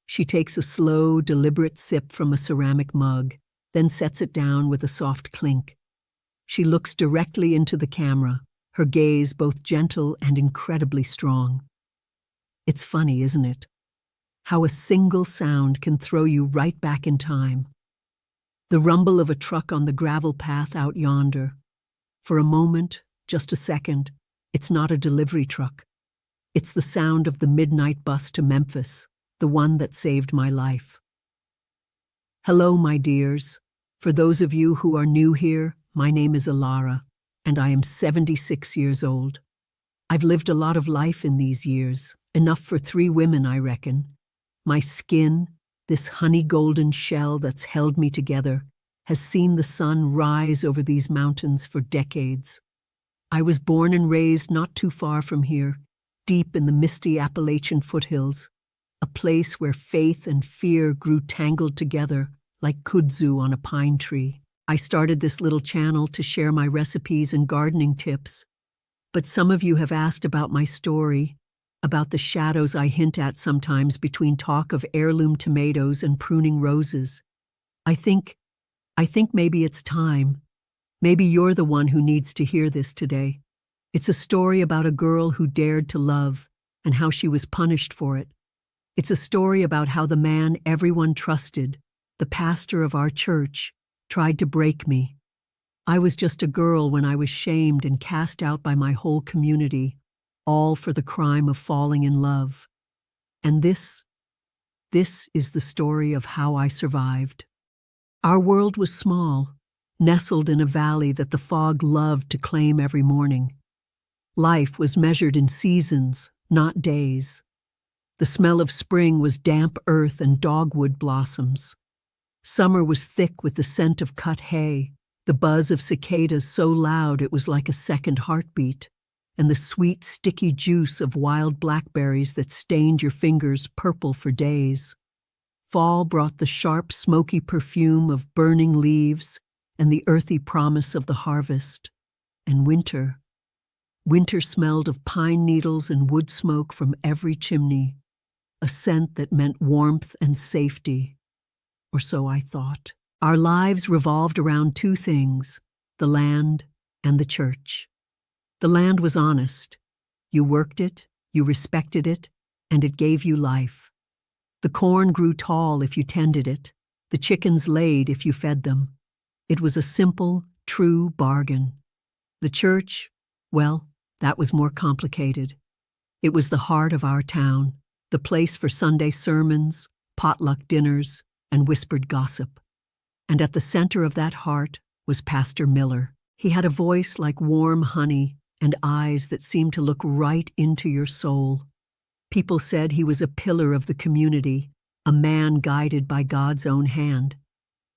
She takes a slow, deliberate sip from a ceramic mug, then sets it down with a soft clink. She looks directly into the camera, her gaze both gentle and incredibly strong. It's funny, isn't it? How a single sound can throw you right back in time. The rumble of a truck on the gravel path out yonder. For a moment, just a second, it's not a delivery truck. It's the sound of the midnight bus to Memphis, the one that saved my life. Hello, my dears. For those of you who are new here, my name is Alara, and I am 76 years old. I've lived a lot of life in these years, enough for 3 women, I reckon. My skin, this honey-golden shell that's held me together, has seen the sun rise over these mountains for decades. I was born and raised not too far from here, deep in the misty Appalachian foothills, a place where faith and fear grew tangled together like kudzu on a pine tree. I started this little channel to share my recipes and gardening tips, but some of you have asked about my story, about the shadows I hint at sometimes between talk of heirloom tomatoes and pruning roses. I think maybe it's time. Maybe you're the one who needs to hear this today. It's a story about a girl who dared to love and how she was punished for it. It's a story about how the man everyone trusted, the pastor of our church, tried to break me. I was just a girl when I was shamed and cast out by my whole community, all for the crime of falling in love. And this is the story of how I survived. Our world was small, nestled in a valley that the fog loved to claim every morning. Life was measured in seasons, not days. The smell of spring was damp earth and dogwood blossoms. Summer was thick with the scent of cut hay, the buzz of cicadas so loud it was like a second heartbeat, and the sweet, sticky juice of wild blackberries that stained your fingers purple for days. Fall brought the sharp, smoky perfume of burning leaves and the earthy promise of the harvest. And winter smelled of pine needles and wood smoke from every chimney, a scent that meant warmth and safety. Or so I thought. Our lives revolved around 2 things, the land and the church. The land was honest. You worked it, you respected it, and it gave you life. The corn grew tall if you tended it. The chickens laid if you fed them. It was a simple, true bargain. The church, well, that was more complicated. It was the heart of our town, the place for Sunday sermons, potluck dinners, and whispered gossip. And at the center of that heart was Pastor Miller. He had a voice like warm honey and eyes that seemed to look right into your soul. People said he was a pillar of the community, a man guided by God's own hand.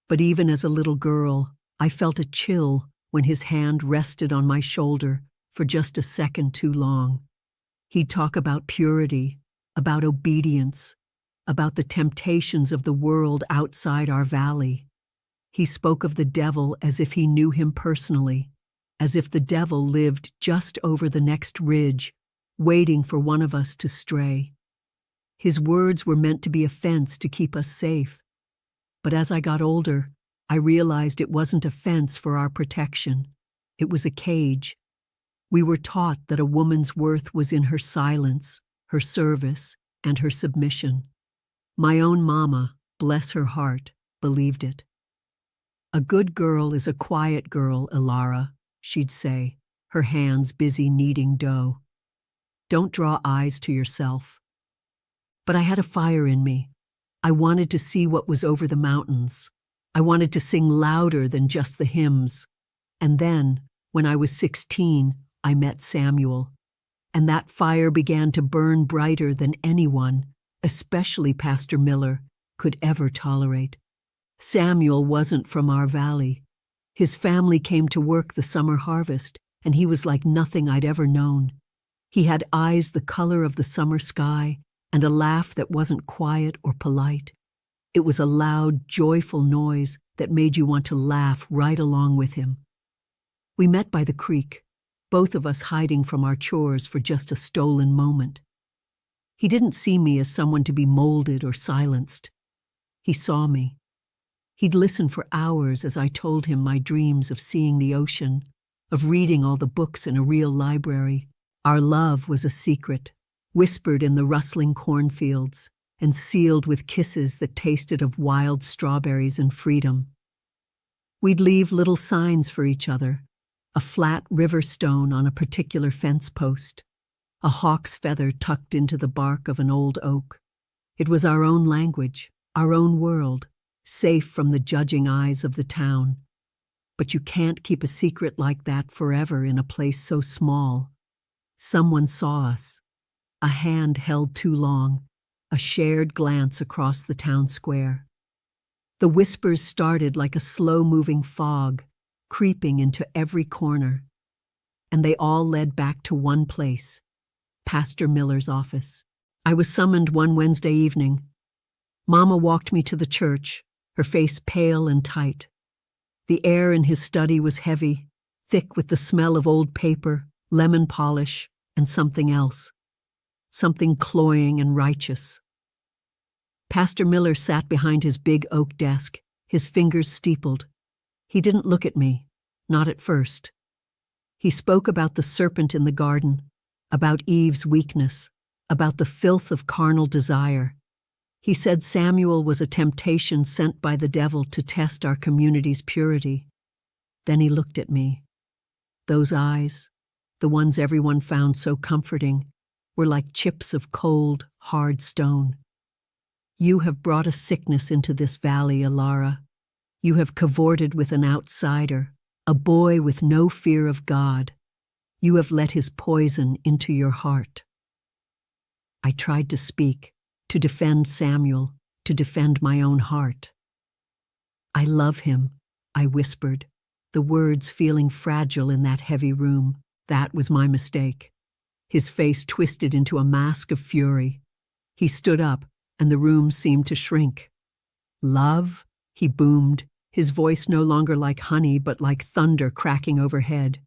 But even as a little girl, I felt a chill when his hand rested on my shoulder for just a second too long. He'd talk about purity, about obedience, about the temptations of the world outside our valley. He spoke of the devil as if he knew him personally, as if the devil lived just over the next ridge, waiting for one of us to stray. His words were meant to be a fence to keep us safe. But as I got older, I realized it wasn't a fence for our protection. It was a cage. We were taught that a woman's worth was in her silence, her service, and her submission. My own mama, bless her heart, believed it. A good girl is a quiet girl, Alara, she'd say, her hands busy kneading dough. Don't draw eyes to yourself. But I had a fire in me. I wanted to see what was over the mountains. I wanted to sing louder than just the hymns. And then, when I was 16, I met Samuel. And that fire began to burn brighter than anyone, especially Pastor Miller, could ever tolerate. Samuel wasn't from our valley. His family came to work the summer harvest, and he was like nothing I'd ever known. He had eyes the color of the summer sky, and a laugh that wasn't quiet or polite. It was a loud, joyful noise that made you want to laugh right along with him. We met by the creek, both of us hiding from our chores for just a stolen moment. He didn't see me as someone to be molded or silenced. He saw me. He'd listen for hours as I told him my dreams of seeing the ocean, of reading all the books in a real library. Our love was a secret, whispered in the rustling cornfields and sealed with kisses that tasted of wild strawberries and freedom. We'd leave little signs for each other, a flat river stone on a particular fence post, a hawk's feather tucked into the bark of an old oak. It was our own language, our own world, safe from the judging eyes of the town. But you can't keep a secret like that forever in a place so small. Someone saw us. A hand held too long, a shared glance across the town square. The whispers started like a slow-moving fog, creeping into every corner. And they all led back to one place, Pastor Miller's office. I was summoned one Wednesday evening. Mama walked me to the church, her face pale and tight. The air in his study was heavy, thick with the smell of old paper, lemon polish, and something else. Something cloying and righteous. Pastor Miller sat behind his big oak desk, his fingers steepled. He didn't look at me, not at first. He spoke about the serpent in the garden, about Eve's weakness, about the filth of carnal desire. He said Samuel was a temptation sent by the devil to test our community's purity. Then he looked at me. Those eyes, the ones everyone found so comforting, were like chips of cold, hard stone. You have brought a sickness into this valley, Alara. You have cavorted with an outsider, a boy with no fear of God. You have let his poison into your heart. I tried to speak, to defend Samuel, to defend my own heart. I love him, I whispered, the words feeling fragile in that heavy room. That was my mistake. His face twisted into a mask of fury. He stood up, and the room seemed to shrink. Love? He boomed, his voice no longer like honey but like thunder cracking overhead.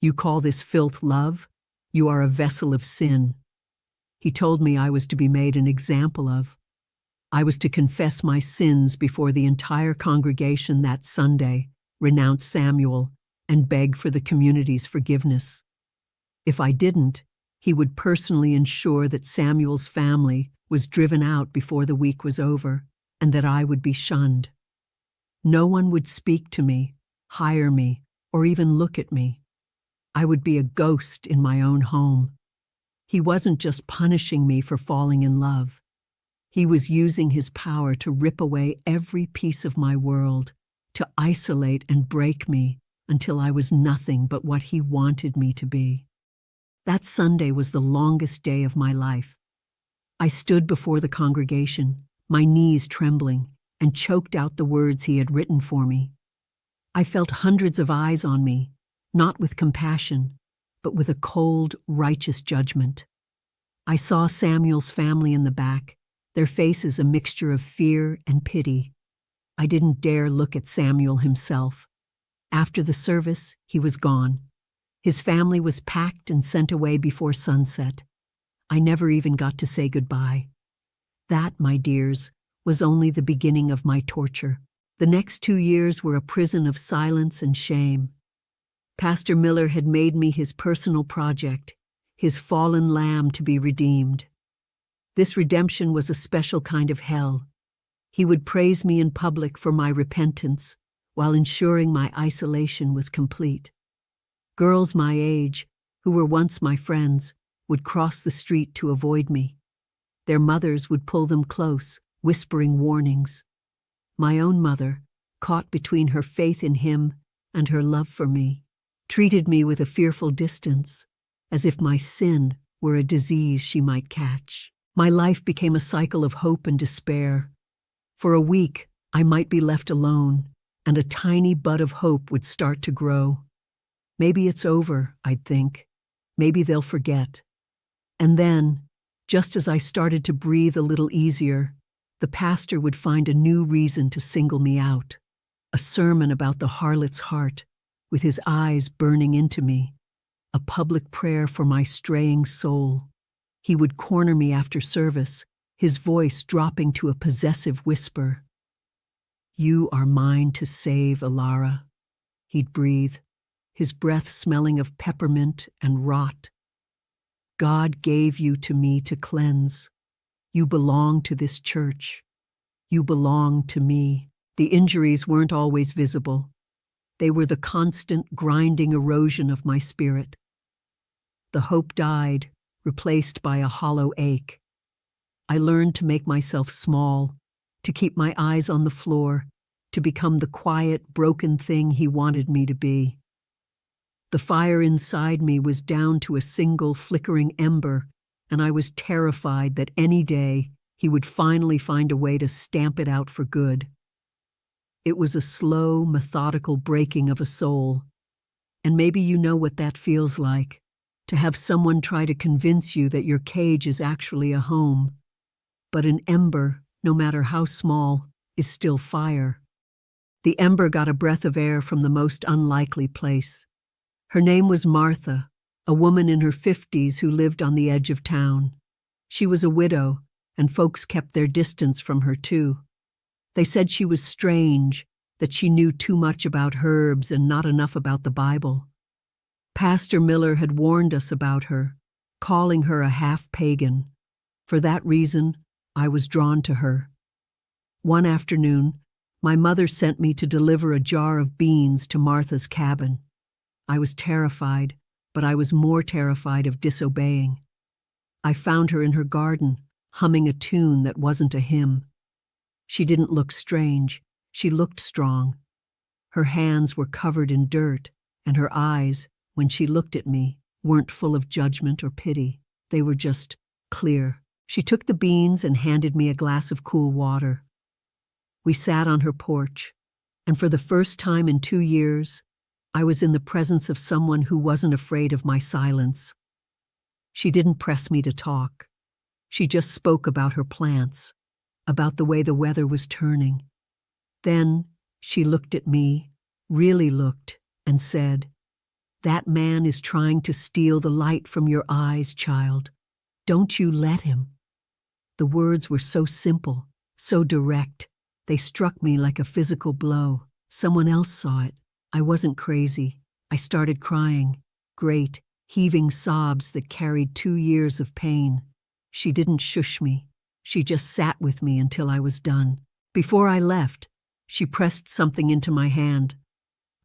You call this filth love? You are a vessel of sin. He told me I was to be made an example of. I was to confess my sins before the entire congregation that Sunday, renounce Samuel, and beg for the community's forgiveness. If I didn't, he would personally ensure that Samuel's family was driven out before the week was over, and that I would be shunned. No one would speak to me, hire me, or even look at me. I would be a ghost in my own home. He wasn't just punishing me for falling in love. He was using his power to rip away every piece of my world, to isolate and break me until I was nothing but what he wanted me to be. That Sunday was the longest day of my life. I stood before the congregation, my knees trembling, and choked out the words he had written for me. I felt hundreds of eyes on me, not with compassion, but with a cold, righteous judgment. I saw Samuel's family in the back, their faces a mixture of fear and pity. I didn't dare look at Samuel himself. After the service, he was gone. His family was packed and sent away before sunset. I never even got to say goodbye. That, my dears, was only the beginning of my torture. The next 2 years were a prison of silence and shame. Pastor Miller had made me his personal project, his fallen lamb to be redeemed. This redemption was a special kind of hell. He would praise me in public for my repentance, while ensuring my isolation was complete. Girls my age, who were once my friends, would cross the street to avoid me. Their mothers would pull them close, whispering warnings. My own mother, caught between her faith in him and her love for me, treated me with a fearful distance, as if my sin were a disease she might catch. My life became a cycle of hope and despair. For a week, I might be left alone, and a tiny bud of hope would start to grow. Maybe it's over, I'd think. Maybe they'll forget. And then, just as I started to breathe a little easier, the pastor would find a new reason to single me out. A sermon about the harlot's heart, with his eyes burning into me. A public prayer for my straying soul. He would corner me after service, his voice dropping to a possessive whisper. "You are mine to save, Alara," he'd breathe, his breath smelling of peppermint and rot. "God gave you to me to cleanse. You belong to this church. You belong to me." The injuries weren't always visible. They were the constant, grinding erosion of my spirit. The hope died, replaced by a hollow ache. I learned to make myself small, to keep my eyes on the floor, to become the quiet, broken thing he wanted me to be. The fire inside me was down to a single flickering ember, and I was terrified that any day he would finally find a way to stamp it out for good. It was a slow, methodical breaking of a soul. And maybe you know what that feels like, to have someone try to convince you that your cage is actually a home. But an ember, no matter how small, is still fire. The ember got a breath of air from the most unlikely place. Her name was Martha, a woman in her 50s who lived on the edge of town. She was a widow, and folks kept their distance from her too. They said she was strange, that she knew too much about herbs and not enough about the Bible. Pastor Miller had warned us about her, calling her a half-pagan. For that reason, I was drawn to her. One afternoon, my mother sent me to deliver a jar of beans to Martha's cabin. I was terrified, but I was more terrified of disobeying. I found her in her garden, humming a tune that wasn't a hymn. She didn't look strange, she looked strong. Her hands were covered in dirt, and her eyes, when she looked at me, weren't full of judgment or pity. They were just clear. She took the beans and handed me a glass of cool water. We sat on her porch, and for the first time in 2 years, I was in the presence of someone who wasn't afraid of my silence. She didn't press me to talk. She just spoke about her plants, about the way the weather was turning. Then she looked at me, really looked, and said, "That man is trying to steal the light from your eyes, child. Don't you let him." The words were so simple, so direct. They struck me like a physical blow. Someone else saw it. I wasn't crazy. I started crying, great, heaving sobs that carried 2 years of pain. She didn't shush me. She just sat with me until I was done. Before I left, she pressed something into my hand,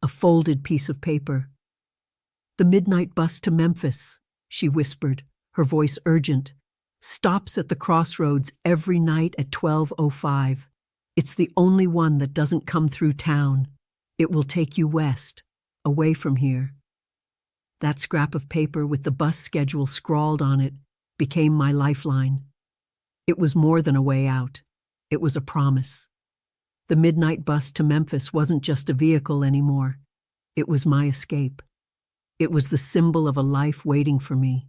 a folded piece of paper. "The midnight bus to Memphis," she whispered, her voice urgent, "stops at the crossroads every night at 12:05. It's the only one that doesn't come through town. It will take you west, away from here." That scrap of paper with the bus schedule scrawled on it became my lifeline. It was more than a way out. It was a promise. The midnight bus to Memphis wasn't just a vehicle anymore. It was my escape. It was the symbol of a life waiting for me,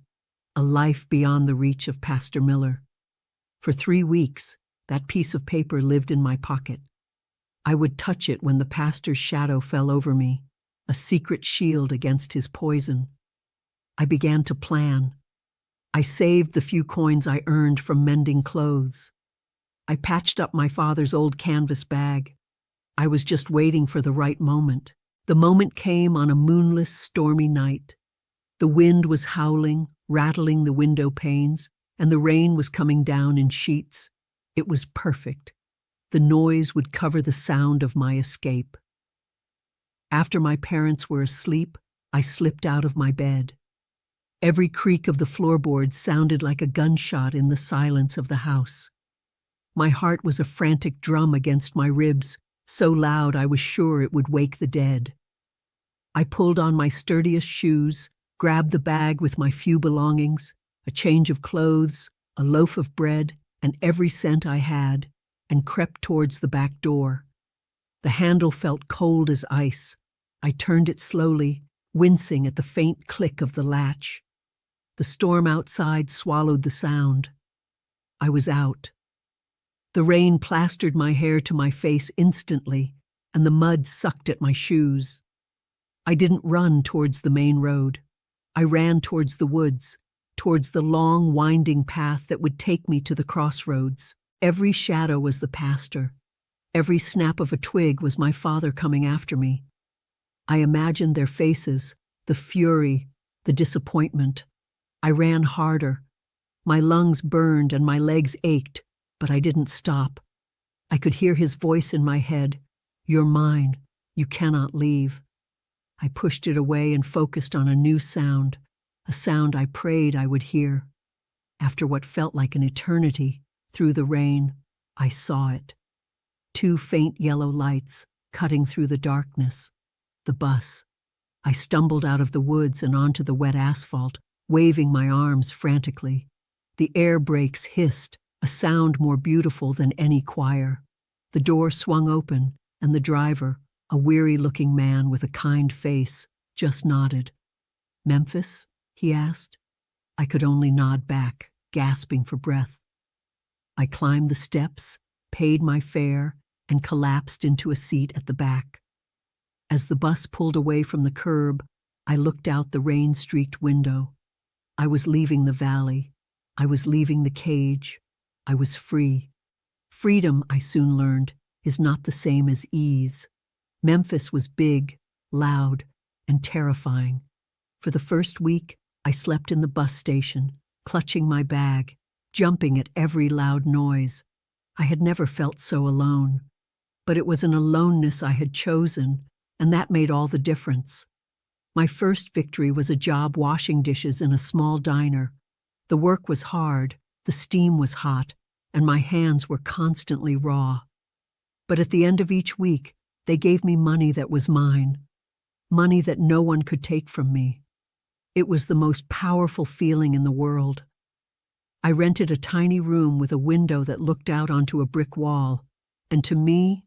a life beyond the reach of Pastor Miller. For 3 weeks, that piece of paper lived in my pocket. I would touch it when the pastor's shadow fell over me, a secret shield against his poison. I began to plan. I saved the few coins I earned from mending clothes. I patched up my father's old canvas bag. I was just waiting for the right moment. The moment came on a moonless, stormy night. The wind was howling, rattling the window panes, and the rain was coming down in sheets. It was perfect. The noise would cover the sound of my escape. After my parents were asleep, I slipped out of my bed. Every creak of the floorboards sounded like a gunshot in the silence of the house. My heart was a frantic drum against my ribs, so loud I was sure it would wake the dead. I pulled on my sturdiest shoes, grabbed the bag with my few belongings, a change of clothes, a loaf of bread, and every cent I had, and crept towards the back door. The handle felt cold as ice. I turned it slowly, wincing at the faint click of the latch. The storm outside swallowed the sound. I was out. The rain plastered my hair to my face instantly, and the mud sucked at my shoes. I didn't run towards the main road. I ran towards the woods, towards the long, winding path that would take me to the crossroads. Every shadow was the pastor. Every snap of a twig was my father coming after me. I imagined their faces, the fury, the disappointment. I ran harder. My lungs burned and my legs ached, but I didn't stop. I could hear his voice in my head. "You're mine. You cannot leave." I pushed it away and focused on a new sound, a sound I prayed I would hear. After what felt like an eternity, through the rain, I saw it. 2 faint yellow lights cutting through the darkness. The bus. I stumbled out of the woods and onto the wet asphalt, waving my arms frantically. The air brakes hissed, a sound more beautiful than any choir. The door swung open, and the driver, a weary-looking man with a kind face, just nodded. "Memphis?" he asked. I could only nod back, gasping for breath. I climbed the steps, paid my fare, and collapsed into a seat at the back. As the bus pulled away from the curb, I looked out the rain-streaked window. I was leaving the valley. I was leaving the cage. I was free. Freedom, I soon learned, is not the same as ease. Memphis was big, loud, and terrifying. For the first week, I slept in the bus station, clutching my bag, jumping at every loud noise. I had never felt so alone. But it was an aloneness I had chosen, and that made all the difference. My first victory was a job washing dishes in a small diner. The work was hard, the steam was hot, and my hands were constantly raw. But at the end of each week, they gave me money that was mine, money that no one could take from me. It was the most powerful feeling in the world. I rented a tiny room with a window that looked out onto a brick wall, and to me,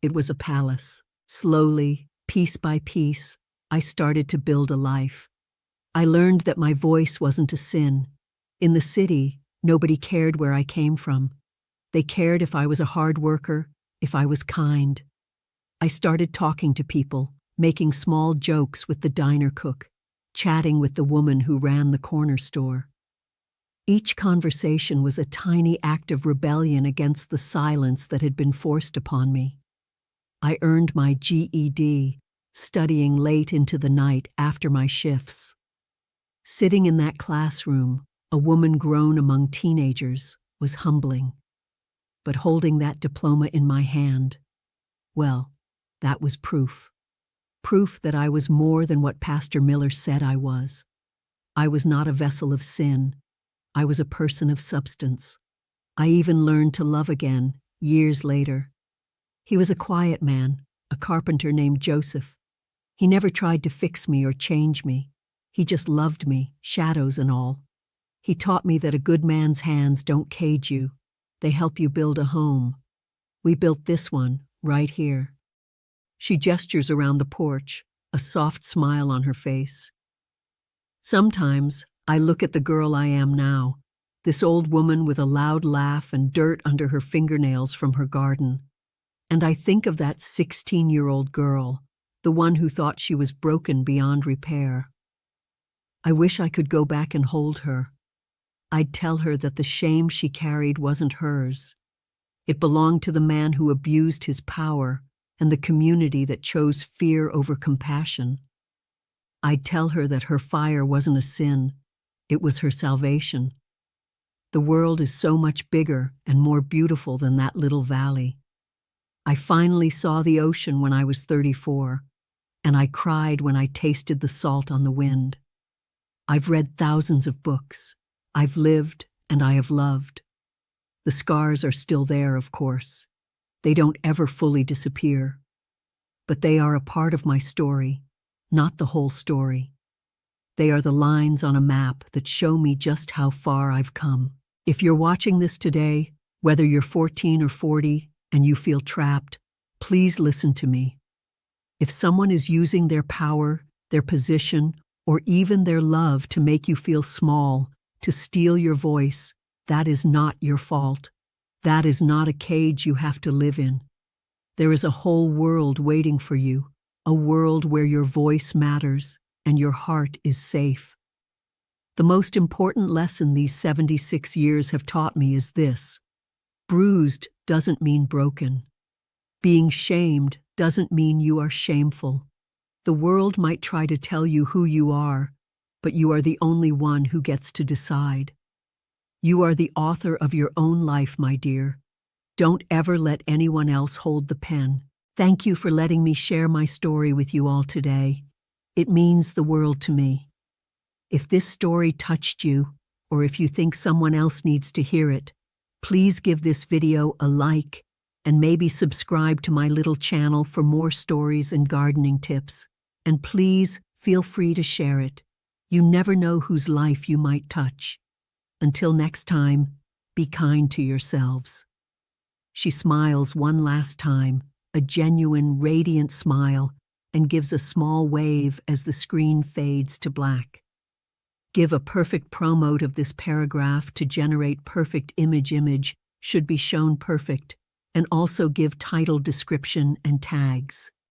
it was a palace. Slowly, piece by piece, I started to build a life. I learned that my voice wasn't a sin. In the city, nobody cared where I came from. They cared if I was a hard worker, if I was kind. I started talking to people, making small jokes with the diner cook, chatting with the woman who ran the corner store. Each conversation was a tiny act of rebellion against the silence that had been forced upon me. I earned my GED, studying late into the night after my shifts. Sitting in that classroom, a woman grown among teenagers, was humbling. But holding that diploma in my hand, well, that was proof. Proof that I was more than what Pastor Miller said I was. I was not a vessel of sin. I was a person of substance. I even learned to love again, years later. He was a quiet man, a carpenter named Joseph. He never tried to fix me or change me. He just loved me, shadows and all. He taught me that a good man's hands don't cage you. They help you build a home. We built this one, right here. She gestures around the porch, a soft smile on her face. Sometimes, I look at the girl I am now, this old woman with a loud laugh and dirt under her fingernails from her garden. And I think of that 16-year-old girl, the one who thought she was broken beyond repair. I wish I could go back and hold her. I'd tell her that the shame she carried wasn't hers. It belonged to the man who abused his power and the community that chose fear over compassion. I'd tell her that her fire wasn't a sin, it was her salvation. The world is so much bigger and more beautiful than that little valley. I finally saw the ocean when I was 34, and I cried when I tasted the salt on the wind. I've read thousands of books. I've lived and I have loved. The scars are still there, of course. They don't ever fully disappear. But they are a part of my story, not the whole story. They are the lines on a map that show me just how far I've come. If you're watching this today, whether you're 14 or 40, and you feel trapped, please listen to me. If someone is using their power, their position, or even their love to make you feel small, to steal your voice, that is not your fault. That is not a cage you have to live in. There is a whole world waiting for you, a world where your voice matters and your heart is safe. The most important lesson these 76 years have taught me is this: bruised doesn't mean broken. Being shamed doesn't mean you are shameful. The world might try to tell you who you are, but you are the only one who gets to decide. You are the author of your own life, my dear. Don't ever let anyone else hold the pen. Thank you for letting me share my story with you all today. It means the world to me. If this story touched you, or if you think someone else needs to hear it, please give this video a like and maybe subscribe to my little channel for more stories and gardening tips. And please feel free to share it. You never know whose life you might touch. Until next time, be kind to yourselves. She smiles one last time, a genuine, radiant smile, and gives a small wave as the screen fades to black. Give a perfect promote of this paragraph to generate perfect image should be shown perfect, and also give title, description, and tags.